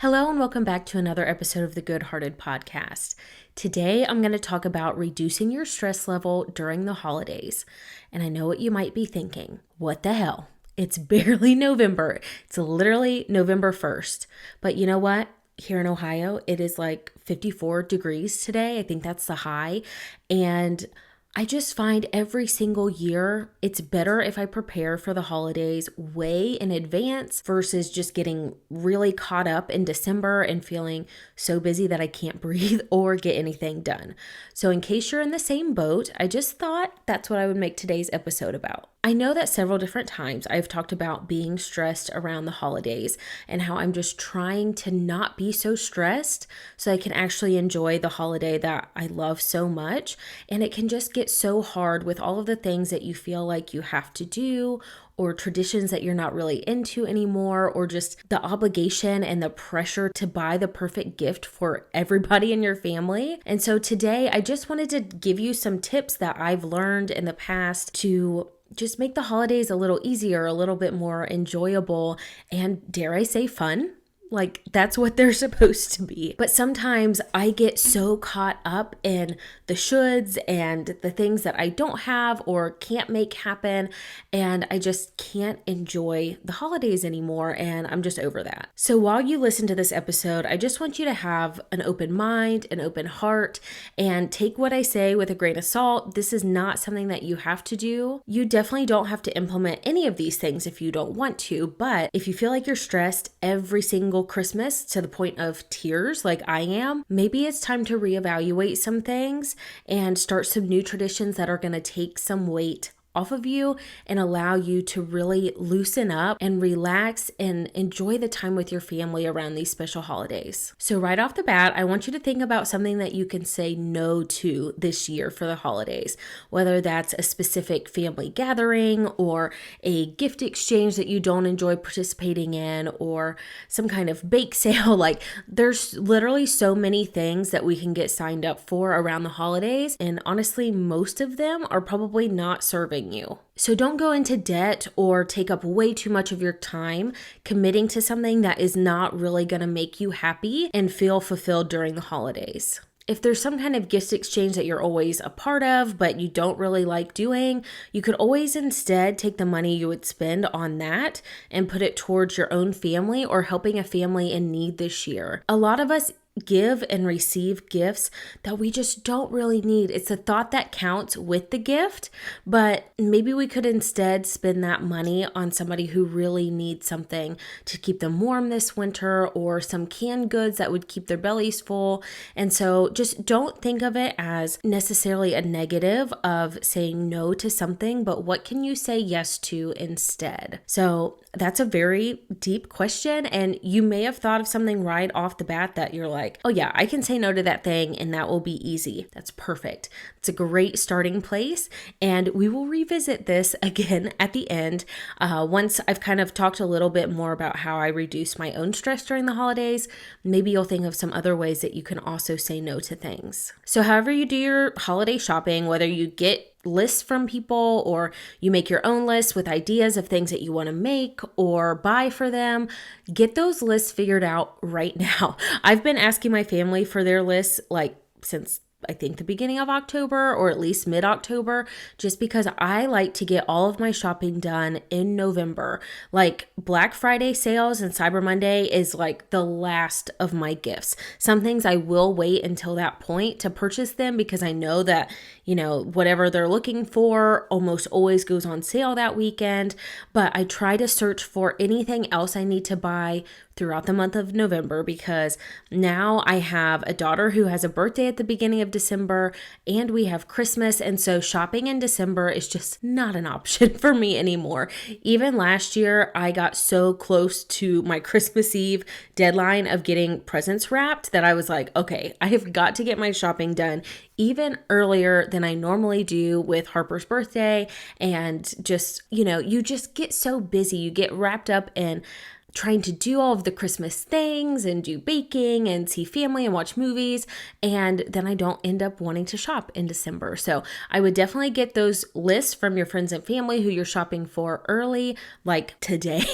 Hello and welcome back to another episode of the Good Hearted Podcast. Today I'm going to talk about reducing your stress level during the holidays. And I know what you might be thinking. What the hell? It's barely November. It's literally November 1st. But you know what? Here in Ohio, it is like 54 degrees today. I think that's the high. And I just find every single year it's better if I prepare for the holidays way in advance versus just getting really caught up in December and feeling so busy that I can't breathe or get anything done. So in case you're in the same boat, I just thought that's what I would make today's episode about. I know that several different times I've talked about being stressed around the holidays and how I'm just trying to not be so stressed so I can actually enjoy the holiday that I love so much. And it can just get so hard with all of the things that you feel like you have to do or traditions that you're not really into anymore, or just the obligation and the pressure to buy the perfect gift for everybody in your family. And so today I just wanted to give you some tips that I've learned in the past to just make the holidays a little easier, a little bit more enjoyable, and dare I say fun? Like, that's what they're supposed to be. But sometimes I get so caught up in the shoulds and the things that I don't have or can't make happen, and I just can't enjoy the holidays anymore, and I'm just over that. So while you listen to this episode, I just want you to have an open mind, an open heart, and take what I say with a grain of salt. This is not something that you have to do. You definitely don't have to implement any of these things if you don't want to, but if you feel like you're stressed every single Christmas to the point of tears like I am, maybe it's time to reevaluate some things and start some new traditions that are going to take some weight off of you and allow you to really loosen up and relax and enjoy the time with your family around these special holidays. So right off the bat, I want you to think about something that you can say no to this year for the holidays, whether that's a specific family gathering or a gift exchange that you don't enjoy participating in, or some kind of bake sale. Like, there's literally so many things that we can get signed up for around the holidays, and honestly, most of them are probably not serving you. So don't go into debt or take up way too much of your time committing to something that is not really going to make you happy and feel fulfilled during the holidays. If there's some kind of gift exchange that you're always a part of, but you don't really like doing, you could always instead take the money you would spend on that and put it towards your own family or helping a family in need this year. A lot of us give and receive gifts that we just don't really need. It's the thought that counts with the gift, but maybe we could instead spend that money on somebody who really needs something to keep them warm this winter, or some canned goods that would keep their bellies full. And so just don't think of it as necessarily a negative of saying no to something, but what can you say yes to instead? So that's a very deep question, and you may have thought of something right off the bat that you're like, oh yeah, I can say no to that thing and that will be easy. That's perfect. It's a great starting place, and we will revisit this again at the end once I've kind of talked a little bit more about how I reduce my own stress during the holidays. Maybe you'll think of some other ways that you can also say no to things. So however you do your holiday shopping, whether you get lists from people or you make your own lists with ideas of things that you want to make or buy for them, get those lists figured out right now. I've been asking my family for their lists since I think the beginning of October, or at least mid-October, just because I like to get all of my shopping done in November. Like, Black Friday sales and Cyber Monday is like the last of my gifts. Some things I will wait until that point to purchase them because I know that, whatever they're looking for almost always goes on sale that weekend. But I try to search for anything else I need to buy throughout the month of November, because now I have a daughter who has a birthday at the beginning of December, and we have Christmas, and so shopping in December is just not an option for me anymore. Even last year, I got so close to my Christmas Eve deadline of getting presents wrapped that I was like, okay, I have got to get my shopping done even earlier than I normally do with Harper's birthday, and just, you just get so busy, you get wrapped up in trying to do all of the Christmas things and do baking and see family and watch movies. And then I don't end up wanting to shop in December. So I would definitely get those lists from your friends and family who you're shopping for early, like today.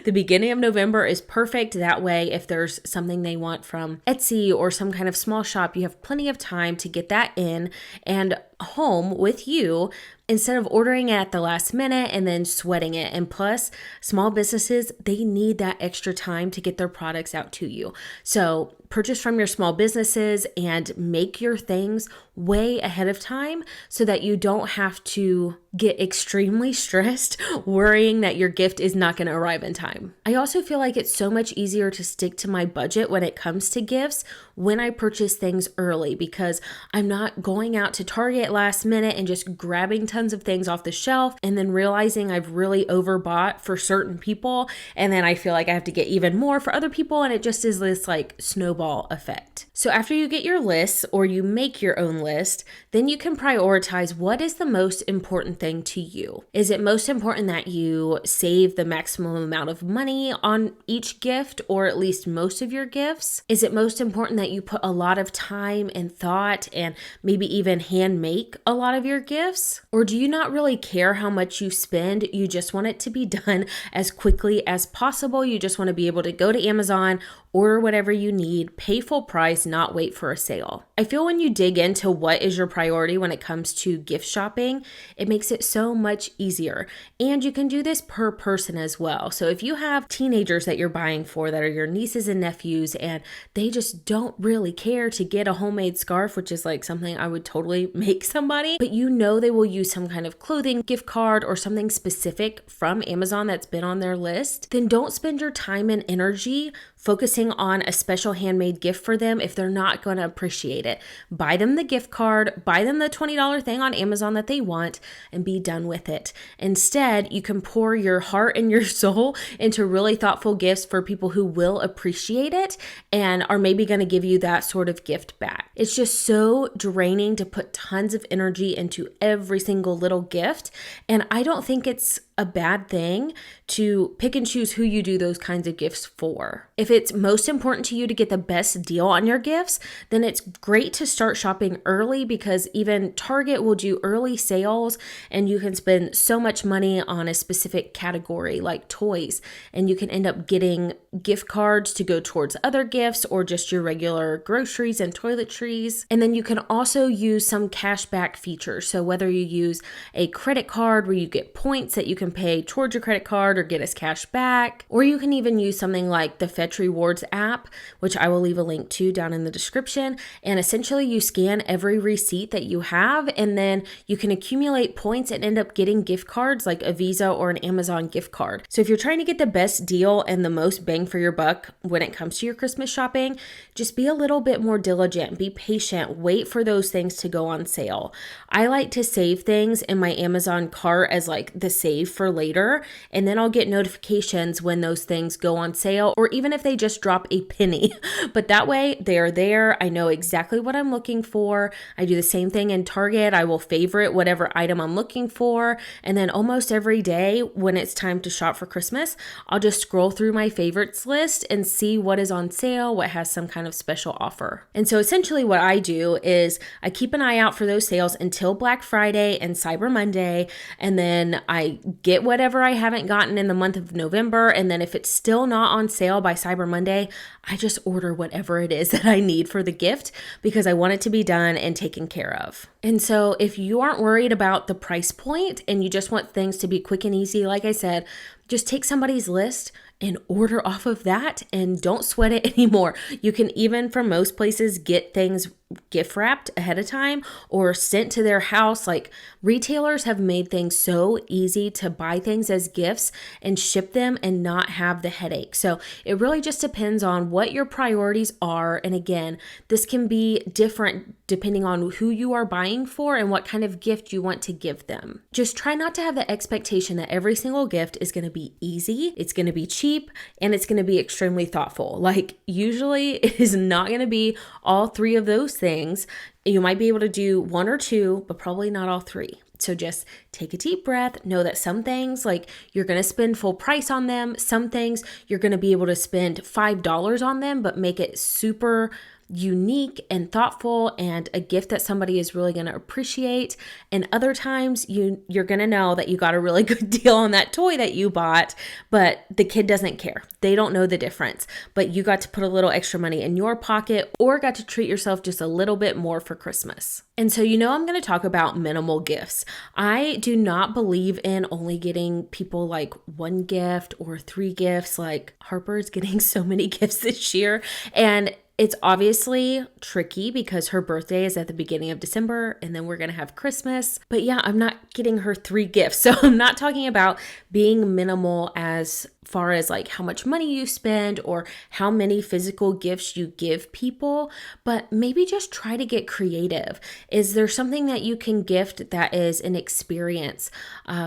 The beginning of November is perfect. That way, if there's something they want from Etsy or some kind of small shop, you have plenty of time to get that in and home with you instead of ordering it at the last minute and then sweating it. And plus, small businesses, they need that extra time to get their products out to you. So purchase from your small businesses and make your things way ahead of time so that you don't have to get extremely stressed worrying that your gift is not going to arrive in time. I also feel like it's so much easier to stick to my budget when it comes to gifts when I purchase things early, because I'm not going out to Target last minute and just grabbing tons of things off the shelf and then realizing I've really overbought for certain people, and then I feel like I have to get even more for other people, and it just is this like snowball effect. So after you get your list or you make your own list, then you can prioritize what is the most important thing to you. Is it most important that you save the maximum amount of money on each gift, or at least most of your gifts? Is it most important that you put a lot of time and thought and maybe even hand make a lot of your gifts? Or do you not really care how much you spend? You just want it to be done as quickly as possible. You just want to be able to go to Amazon, order whatever you need, pay full price, not wait for a sale. I feel when you dig into what is your priority when it comes to gift shopping, it makes it so much easier. And you can do this per person as well. So if you have teenagers that you're buying for that are your nieces and nephews, and they just don't really care to get a homemade scarf, which is like something I would totally make somebody, but you know they will use some kind of clothing gift card or something specific from Amazon that's been on their list, then don't spend your time and energy focusing on a special handmade gift for them if they're not going to appreciate it. Buy them the gift card, buy them the $20 thing on Amazon that they want, and be done with it. Instead, you can pour your heart and your soul into really thoughtful gifts for people who will appreciate it and are maybe going to give you that sort of gift back. It's just so draining to put tons of energy into every single little gift, and I don't think it's a bad thing to pick and choose who you do those kinds of gifts for. If it's most important to you to get the best deal on your gifts, then it's great to start shopping early, because even Target will do early sales and you can spend so much money on a specific category like toys, and you can end up getting gift cards to go towards other gifts or just your regular groceries and toiletries. And then you can also use some cash back features. So whether you use a credit card where you get points that you can pay towards your credit card or get as cash back, or you can even use something like the Fetch Rewards app, which I will leave a link to down in the description. And essentially you scan every receipt that you have, and then you can accumulate points and end up getting gift cards like a Visa or an Amazon gift card. So if you're trying to get the best deal and the most bang for your buck when it comes to your Christmas shopping, just be a little bit more diligent, be patient, wait for those things to go on sale. I like to save things in my Amazon cart as like the save for later, and then I'll get notifications when those things go on sale, or even if they just drop a penny. But that way they are there. I know exactly what I'm looking for. I do the same thing in Target. I will favorite whatever item I'm looking for, and then almost every day when it's time to shop for Christmas, I'll just scroll through my favorites list and see what is on sale, what has some kind of special offer. And so essentially what I do is I keep an eye out for those sales until Black Friday and Cyber Monday, and then I get whatever I haven't gotten in the month of November, and then if it's still not on sale by Cyber Monday, I just order whatever it is that I need for the gift because I want it to be done and taken care of. And so if you aren't worried about the price point and you just want things to be quick and easy, like I said, just take somebody's list and order off of that and don't sweat it anymore. You can even from most places get things gift wrapped ahead of time or sent to their house. Like retailers have made things so easy to buy things as gifts and ship them and not have the headache. So it really just depends on what your priorities are. And again, this can be different depending on who you are buying for and what kind of gift you want to give them. Just try not to have the expectation that every single gift is going to be easy, it's going to be cheap, and it's going to be extremely thoughtful. Like usually it is not going to be all three of those things. You might be able to do one or two, but probably not all three. So just take a deep breath. Know that some things, like, you're going to spend full price on them. Some things you're going to be able to spend $5 on them, but make it super unique and thoughtful and a gift that somebody is really going to appreciate. And other times you're going to know that you got a really good deal on that toy that you bought, but the kid doesn't care. They don't know the difference, but you got to put a little extra money in your pocket or got to treat yourself just a little bit more for Christmas. And so, I'm going to talk about minimal gifts. I do not believe in only getting people like one gift or 3 gifts. Like, Harper's getting so many gifts this year, and it's obviously tricky because her birthday is at the beginning of December and then we're going to have Christmas. But yeah, I'm not getting her 3 gifts. So I'm not talking about being minimal as far as like how much money you spend or how many physical gifts you give people, but maybe just try to get creative. Is there something that you can gift that is an experience?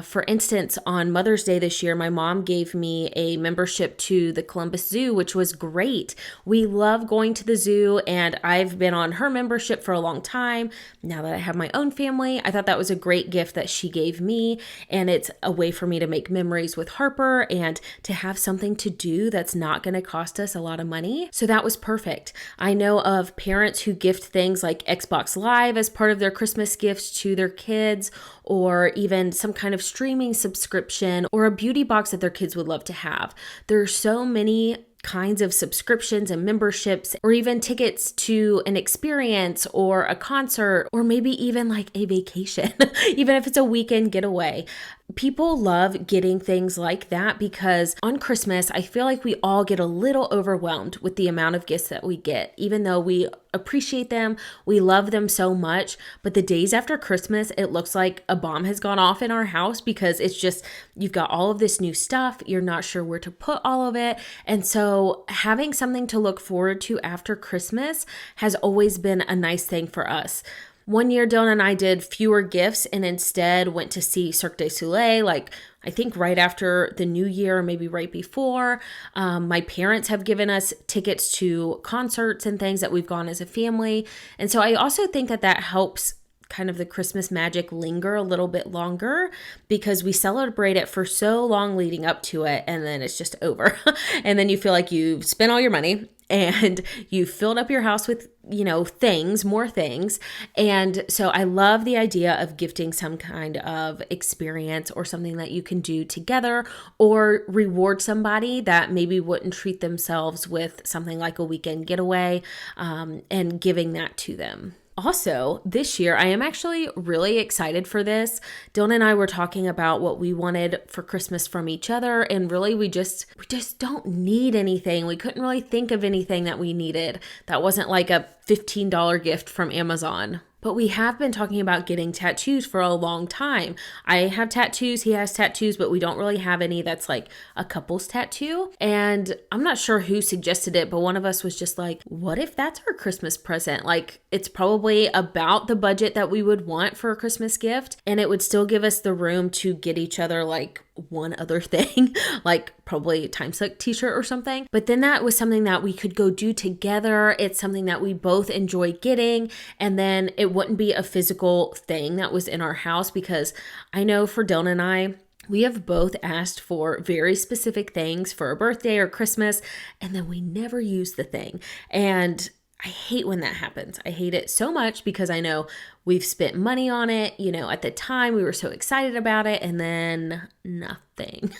For instance, on Mother's Day this year, my mom gave me a membership to the Columbus Zoo, which was great. We love going to the zoo, and I've been on her membership for a long time. Now that I have my own family, I thought that was a great gift that she gave me, and it's a way for me to make memories with Harper and to have something to do that's not going to cost us a lot of money. So that was perfect. I know of parents who gift things like Xbox Live as part of their Christmas gifts to their kids, or even some kind of streaming subscription or a beauty box that their kids would love to have. There are so many kinds of subscriptions and memberships, or even tickets to an experience or a concert, or maybe even like a vacation, even if it's a weekend getaway. People love getting things like that because on Christmas, I feel like we all get a little overwhelmed with the amount of gifts that we get, even though we appreciate them, we love them so much. But the days after Christmas, it looks like a bomb has gone off in our house because it's just, you've got all of this new stuff. You're not sure where to put all of it. And so having something to look forward to after Christmas has always been a nice thing for us. One year, Dylan and I did fewer gifts and instead went to see Cirque du Soleil, like I think right after the new year, maybe right before. My parents have given us tickets to concerts and things that we've gone as a family. And so I also think that that helps kind of the Christmas magic linger a little bit longer because we celebrate it for so long leading up to it, and then it's just over. And then you feel like you've spent all your money and you filled up your house with, more things. And so I love the idea of gifting some kind of experience or something that you can do together, or reward somebody that maybe wouldn't treat themselves with something like a weekend getaway, and giving that to them. Also, this year, I am actually really excited for this. Dylan and I were talking about what we wanted for Christmas from each other, and really we just don't need anything. We couldn't really think of anything that we needed that wasn't like a $15 gift from Amazon. But we have been talking about getting tattoos for a long time. I have tattoos, he has tattoos, but we don't really have any that's like a couple's tattoo. And I'm not sure who suggested it, but one of us was just like, what if that's our Christmas present? Like, it's probably about the budget that we would want for a Christmas gift, and it would still give us the room to get each other like one other thing, like probably a Time Suck t-shirt or something. But then that was something that we could go do together. It's something that we both enjoy getting, and then it wouldn't be a physical thing that was in our house, because I know for Dylan and I, we have both asked for very specific things for a birthday or Christmas, and then we never use the thing. And I hate when that happens. I hate it so much because I know we've spent money on it. At the time we were so excited about it, and then nothing.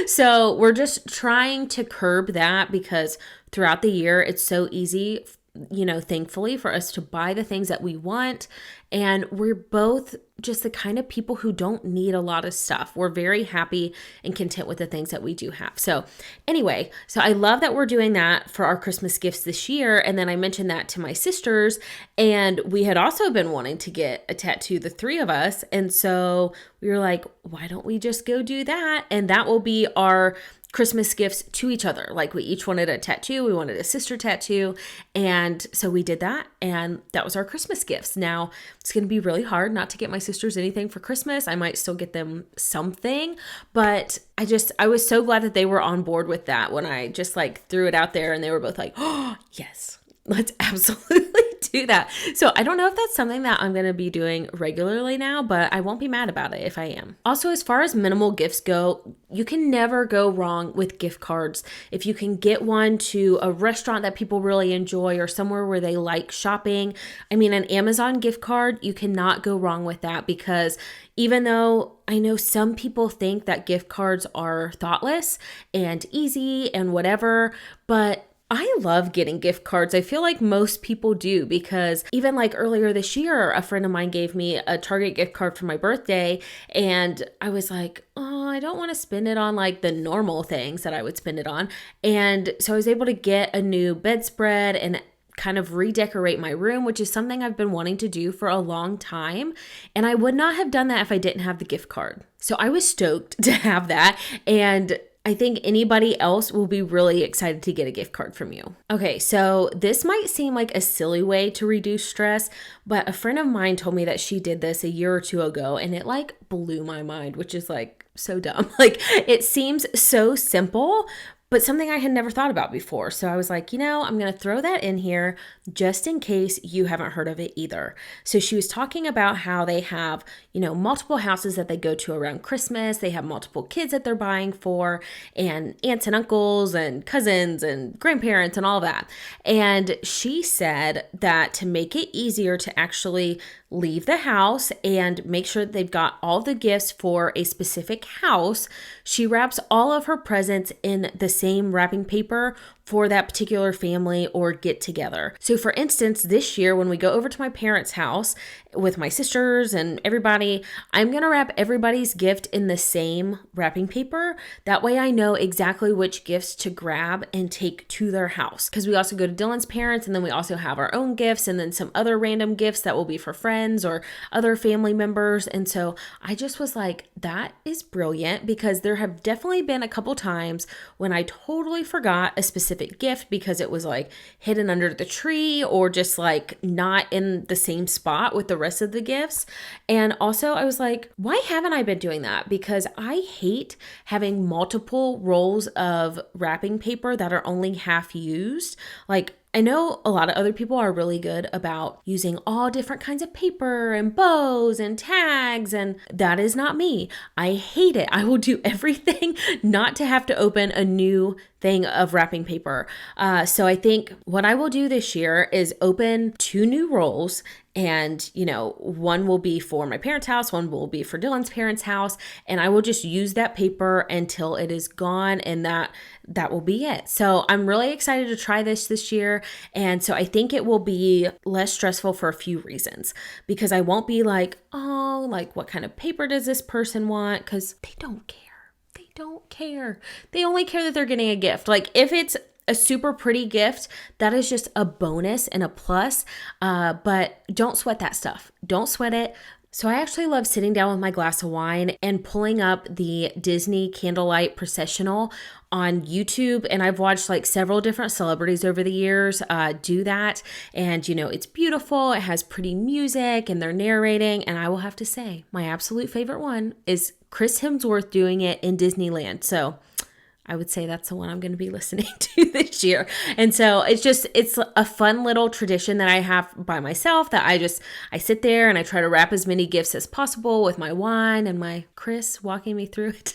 So we're just trying to curb that, because throughout the year it's so easy, thankfully, for us to buy the things that we want. And we're both just the kind of people who don't need a lot of stuff. We're very happy and content with the things that we do have. So anyway, I love that we're doing that for our Christmas gifts this year. And then I mentioned that to my sisters, and we had also been wanting to get a tattoo, the 3 of us. And so we were like, why don't we just go do that? And that will be our Christmas gifts to each other. Like, we each wanted a tattoo. We wanted a sister tattoo. And so we did that. And that was our Christmas gifts. Now, it's going to be really hard not to get my sisters anything for Christmas. I might still get them something, but I was so glad that they were on board with that when I just like threw it out there, and they were both like, oh, yes, let's absolutely do that. So I don't know if that's something that I'm going to be doing regularly now, but I won't be mad about it if I am. Also, as far as minimal gifts go, you can never go wrong with gift cards. If you can get one to a restaurant that people really enjoy or somewhere where they like shopping, I mean, an Amazon gift card, you cannot go wrong with that, because even though I know some people think that gift cards are thoughtless and easy and whatever, but I love getting gift cards. I feel like most people do, because even like earlier this year, a friend of mine gave me a Target gift card for my birthday, and I was like, oh, I don't want to spend it on like the normal things that I would spend it on. And so I was able to get a new bedspread and kind of redecorate my room, which is something I've been wanting to do for a long time. And I would not have done that if I didn't have the gift card. So I was stoked to have that. And I think anybody else will be really excited to get a gift card from you. Okay, so this might seem like a silly way to reduce stress, but a friend of mine told me that she did this a year or two ago, and it like blew my mind, which is like so dumb. Like, it seems so simple, but something I had never thought about before. So I was like, I'm going to throw that in here just in case you haven't heard of it either. So she was talking about how they have, multiple houses that they go to around Christmas. They have multiple kids that they're buying for, and aunts and uncles and cousins and grandparents and all that. And she said that to make it easier to actually leave the house and make sure that they've got all the gifts for a specific house, she wraps all of her presents in the same wrapping paper for that particular family or get together. So for instance, this year when we go over to my parents' house with my sisters and everybody, I'm going to wrap everybody's gift in the same wrapping paper. That way I know exactly which gifts to grab and take to their house. Because we also go to Dylan's parents, and then we also have our own gifts and then some other random gifts that will be for friends or other family members. And so I just was like, that is brilliant, because there have definitely been a couple times when I totally forgot a specific gift because it was like hidden under the tree or just like not in the same spot with the rest of the gifts. And also I was like, why haven't I been doing that? Because I hate having multiple rolls of wrapping paper that are only half used. Like, I know a lot of other people are really good about using all different kinds of paper and bows and tags, and that is not me. I hate it. I will do everything not to have to open a new thing of wrapping paper. So I think what I will do this year is open 2 new rolls, and one will be for my parents' house, one will be for Dylan's parents' house, and I will just use that paper until it is gone, and that will be it. So I'm really excited to try this year. And so I think it will be less stressful for a few reasons, because I won't be like, oh, like what kind of paper does this person want? Because they don't care. They don't care. They only care that they're getting a gift. Like, if it's a super pretty gift, that is just a bonus and a plus. But don't sweat that stuff. Don't sweat it. So I actually love sitting down with my glass of wine and pulling up the Disney Candlelight Processional on YouTube. And I've watched like several different celebrities over the years do that. And, it's beautiful. It has pretty music and they're narrating. And I will have to say, my absolute favorite one is Chris Hemsworth doing it in Disneyland. So I would say that's the one I'm going to be listening to this year. And so it's a fun little tradition that I have by myself, that I sit there and I try to wrap as many gifts as possible with my wine and my Chris walking me through it.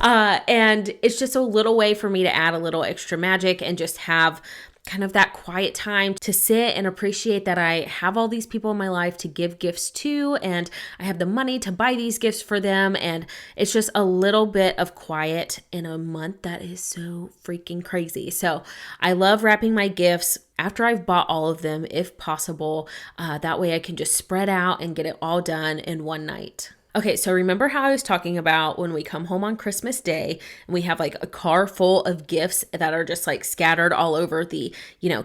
And it's just a little way for me to add a little extra magic and just have kind of that quiet time to sit and appreciate that I have all these people in my life to give gifts to, and I have the money to buy these gifts for them. And it's just a little bit of quiet in a month that is so freaking crazy. So I love wrapping my gifts after I've bought all of them, if possible. That way I can just spread out and get it all done in one night. Okay, so remember how I was talking about when we come home on Christmas Day and we have like a car full of gifts that are just like scattered all over the,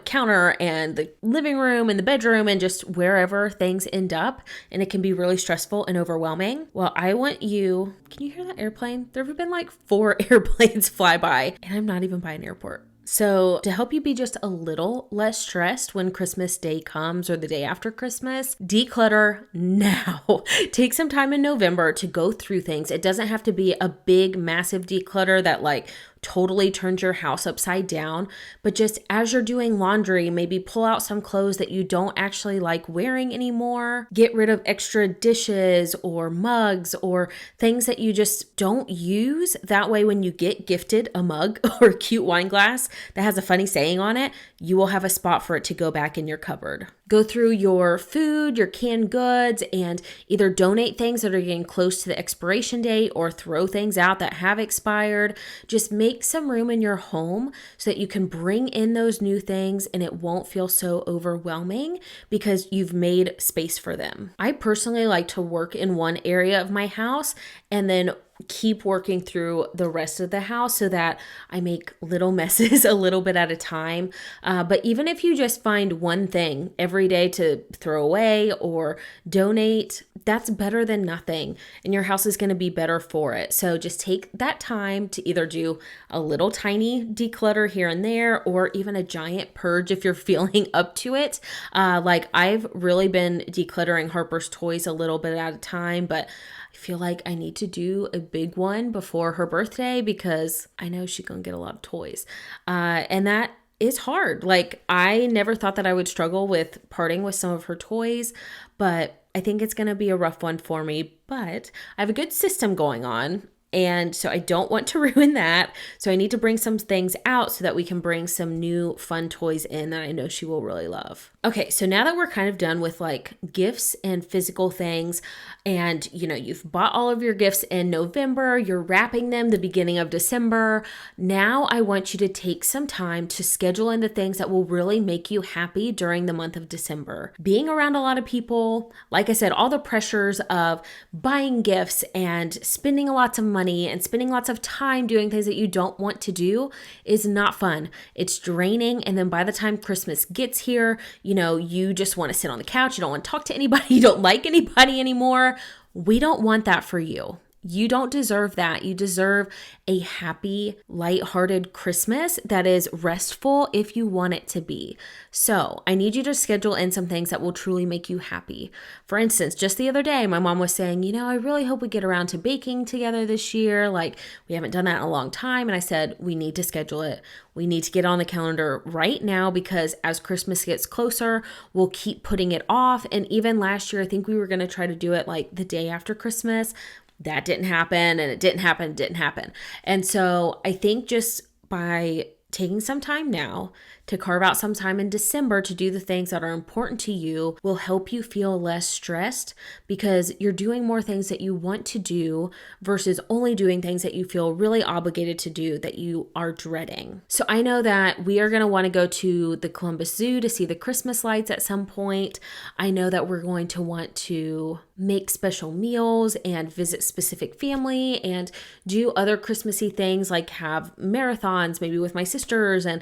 counter and the living room and the bedroom and just wherever things end up, and it can be really stressful and overwhelming? Well, I want you, can you hear that airplane? There have been like 4 airplanes fly by, and I'm not even by an airport. So to help you be just a little less stressed when Christmas Day comes or the day after Christmas, declutter now. Take some time in November to go through things. It doesn't have to be a big, massive declutter that like totally turns your house upside down. But just as you're doing laundry, maybe pull out some clothes that you don't actually like wearing anymore. Get rid of extra dishes or mugs or things that you just don't use. That way, when you get gifted a mug or a cute wine glass that has a funny saying on it, you will have a spot for it to go back in your cupboard. Go through your food, your canned goods, and either donate things that are getting close to the expiration date or throw things out that have expired. Just make some room in your home so that you can bring in those new things and it won't feel so overwhelming because you've made space for them. I personally like to work in one area of my house and then keep working through the rest of the house so that I make little messes a little bit at a time. But even if you just find one thing every day to throw away or donate, that's better than nothing. And your house is going to be better for it. So just take that time to either do a little tiny declutter here and there, or even a giant purge if you're feeling up to it. Like I've really been decluttering Harper's toys a little bit at a time, but I feel like I need to do a big one before her birthday because I know she's going to get a lot of toys. And that is hard. Like I never thought that I would struggle with parting with some of her toys, but I think it's going to be a rough one for me. But I have a good system going on. And so I don't want to ruin that. So I need to bring some things out so that we can bring some new fun toys in that I know she will really love. Okay, so now that we're kind of done with like gifts and physical things, and you've bought all of your gifts in November, you're wrapping them the beginning of December. Now I want you to take some time to schedule in the things that will really make you happy during the month of December. Being around a lot of people, like I said, all the pressures of buying gifts and spending lots of money and spending lots of time doing things that you don't want to do is not fun. It's draining. And then by the time Christmas gets here, you just want to sit on the couch. You don't want to talk to anybody. You don't like anybody anymore. We don't want that for you. You don't deserve that. You deserve a happy, lighthearted Christmas that is restful if you want it to be. So I need you to schedule in some things that will truly make you happy. For instance, just the other day, my mom was saying, I really hope we get around to baking together this year. Like we haven't done that in a long time. And I said, we need to schedule it. We need to get on the calendar right now because as Christmas gets closer, we'll keep putting it off. And even last year, I think we were going to try to do it like the day after Christmas. That didn't happen, and it didn't happen. And so I think just by taking some time now to carve out some time in December to do the things that are important to you will help you feel less stressed because you're doing more things that you want to do versus only doing things that you feel really obligated to do that you are dreading. So I know that we are going to want to go to the Columbus Zoo to see the Christmas lights at some point. I know that we're going to want to make special meals and visit specific family and do other Christmassy things like have marathons maybe with my sisters and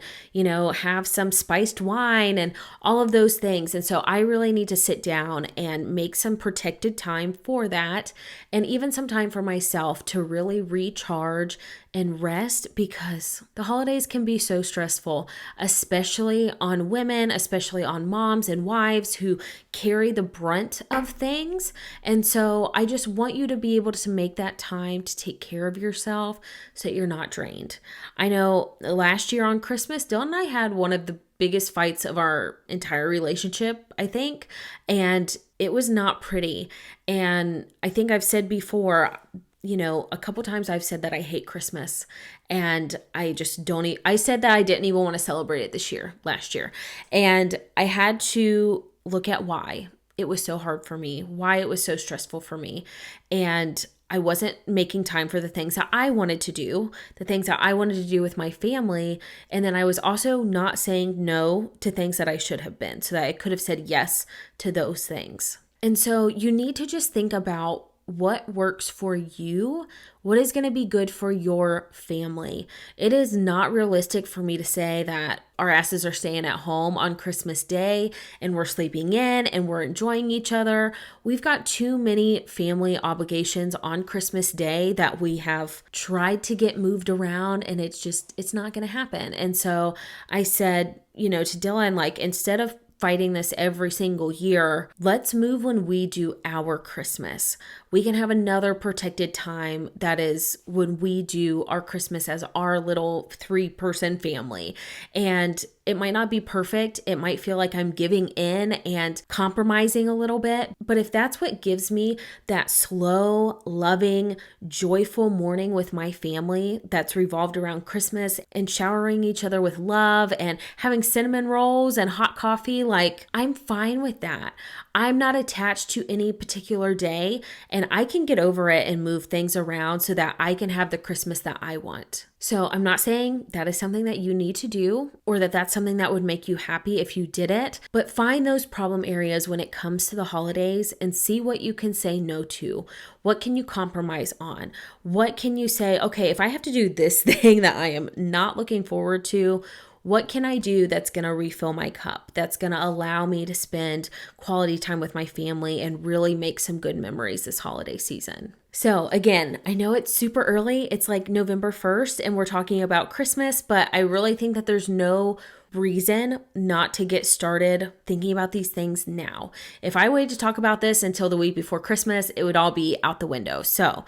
have some spiced wine and all of those things. And so I really need to sit down and make some protected time for that and even some time for myself to really recharge and rest because the holidays can be so stressful, especially on women, especially on moms and wives who carry the brunt of things. And so I just want you to be able to make that time to take care of yourself so that you're not drained. I know last year on Christmas, Dylan and I had one of the biggest fights of our entire relationship, I think, and it was not pretty. And I think I've said before, a couple times I've said that I hate Christmas and I just don't, I said that I didn't even want to celebrate it last year. And I had to look at why it was so hard for me, why it was so stressful for me. And I wasn't making time for the things that I wanted to do, the things that I wanted to do with my family. And then I was also not saying no to things that I should have been so that I could have said yes to those things. And so you need to just think about what works for you, what is going to be good for your family. It is not realistic for me to say that our asses are staying at home on Christmas Day and we're sleeping in and we're enjoying each other. We've got too many family obligations on Christmas Day that we have tried to get moved around and it's not going to happen. And so I said, to Dylan, like instead of fighting this every single year. Let's move when we do our Christmas. We can have another protected time that is when we do our Christmas as our little 3-person family. And it might not be perfect. It might feel like I'm giving in and compromising a little bit. But if that's what gives me that slow, loving, joyful morning with my family that's revolved around Christmas and showering each other with love and having cinnamon rolls and hot coffee, like, I'm fine with that. I'm not attached to any particular day, and I can get over it and move things around so that I can have the Christmas that I want. So I'm not saying that is something that you need to do or that that's something that would make you happy if you did it, but find those problem areas when it comes to the holidays and see what you can say no to. What can you compromise on? What can you say, okay, if I have to do this thing that I am not looking forward to, what can I do that's going to refill my cup, that's going to allow me to spend quality time with my family and really make some good memories this holiday season? So again, I know it's super early. It's like November 1st and we're talking about Christmas, but I really think that there's no reason not to get started thinking about these things now. If I waited to talk about this until the week before Christmas, it would all be out the window. So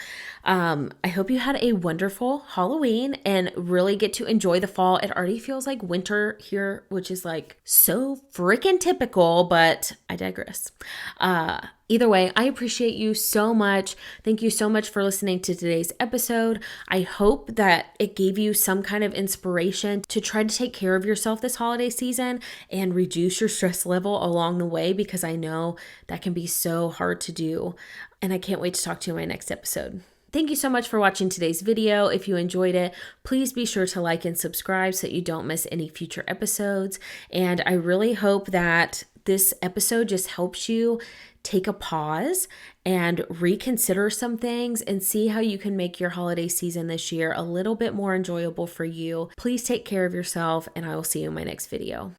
I hope you had a wonderful Halloween and really get to enjoy the fall. It already feels like winter here, which is like so freaking typical, but I digress. Either way, I appreciate you so much. Thank you so much for listening to today's episode. I hope that it gave you some kind of inspiration to try to take care of yourself this holiday season and reduce your stress level along the way, because I know that can be so hard to do. And I can't wait to talk to you in my next episode. Thank you so much for watching today's video. If you enjoyed it, please be sure to like and subscribe so that you don't miss any future episodes. And I really hope that this episode just helps you take a pause and reconsider some things and see how you can make your holiday season this year a little bit more enjoyable for you. Please take care of yourself, and I will see you in my next video.